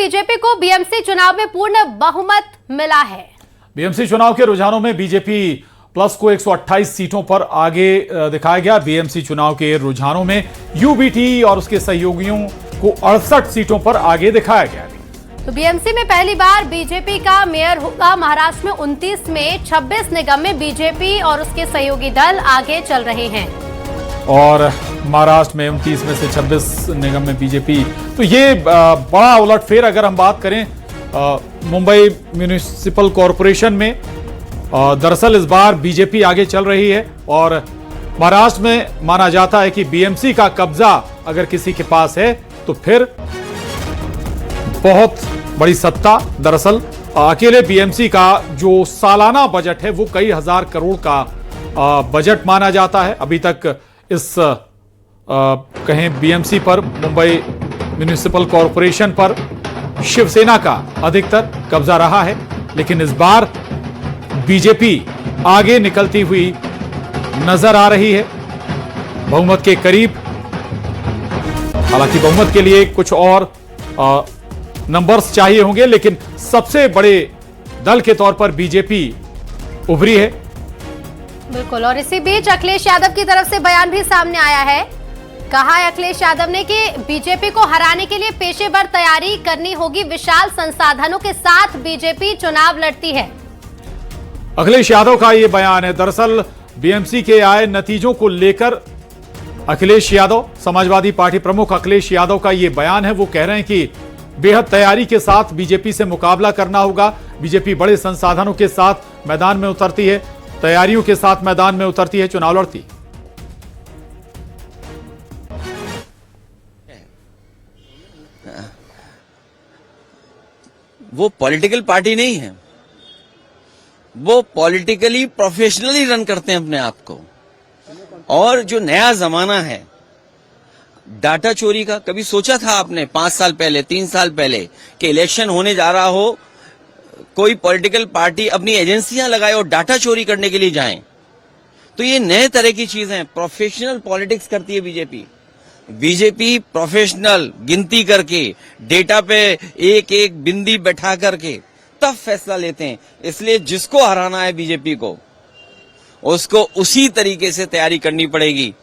BJP को BMC चुनाव में पूर्ण बहुमत मिला है। बीएमसी चुनाव के रुझानों में बीजेपी प्लस को 128 सीटों पर आगे दिखाया गया। बीएमसी चुनाव के रुझानों में यूबीटी और उसके सहयोगियों को 68 सीटों पर आगे दिखाया गया। तो बीएमसी में पहली बार बीजेपी का मेयर होगा। महाराष्ट्र में 29 में 26 निगम में बीजेपी और उसके सहयोगी दल आगे चल रहे हैं। और महाराष्ट्र में 29 में से 26 निगम में बीजेपी। तो ये बड़ा उलटफेर अगर हम बात करें मुंबई म्यूनिसिपल कॉरपोरेशन में, दरअसल इस बार बीजेपी आगे चल रही है और महाराष्ट्र में माना जाता है कि बीएमसी का कब्जा अगर किसी के पास है तो फिर बहुत बड़ी सत्ता। दरअसल अकेले बीएमसी का जो सालाना बजट है वो कई हजार करोड़ का बजट माना जाता है। अभी तक इस कहें बीएमसी पर, मुंबई म्यूनिसिपल कॉरपोरेशन पर शिवसेना का अधिकतर कब्जा रहा है, लेकिन इस बार बीजेपी आगे निकलती हुई नजर आ रही है बहुमत के करीब। हालांकि बहुमत के लिए कुछ और नंबर्स चाहिए होंगे, लेकिन सबसे बड़े दल के तौर पर बीजेपी उभरी है। बिल्कुल। और इसी बीच अखिलेश यादव की तरफ से बयान भी सामने आया है। कहा है अखिलेश यादव ने कि बीजेपी को हराने के लिए पेशेवर तैयारी करनी होगी। विशाल संसाधनों के साथ बीजेपी चुनाव लड़ती है। अखिलेश यादव का यह बयान है। दरअसल बीएमसी के आए नतीजों को लेकर अखिलेश यादव, समाजवादी पार्टी प्रमुख अखिलेश यादव का यह बयान है। वो कह रहे हैं कि बेहद तैयारी के साथ बीजेपी से मुकाबला करना होगा। बीजेपी बड़े संसाधनों के साथ मैदान में उतरती है, तैयारियों के साथ मैदान में उतरती है, चुनाव लड़ती। वो पॉलिटिकल पार्टी नहीं है, वो पॉलिटिकली प्रोफेशनली रन करते हैं अपने आप को। और जो नया जमाना है डाटा चोरी का, कभी सोचा था आपने 5 साल पहले, 3 साल पहले कि इलेक्शन होने जा रहा हो, कोई पॉलिटिकल पार्टी अपनी एजेंसियां लगाए और डाटा चोरी करने के लिए जाएं? तो ये नए तरह की चीजें हैं। प्रोफेशनल पॉलिटिक्स करती है बीजेपी। बीजेपी प्रोफेशनल गिनती करके, डेटा पे एक एक बिंदी बैठा करके तब फैसला लेते हैं। इसलिए जिसको हराना है बीजेपी को, उसको उसी तरीके से तैयारी करनी पड़ेगी।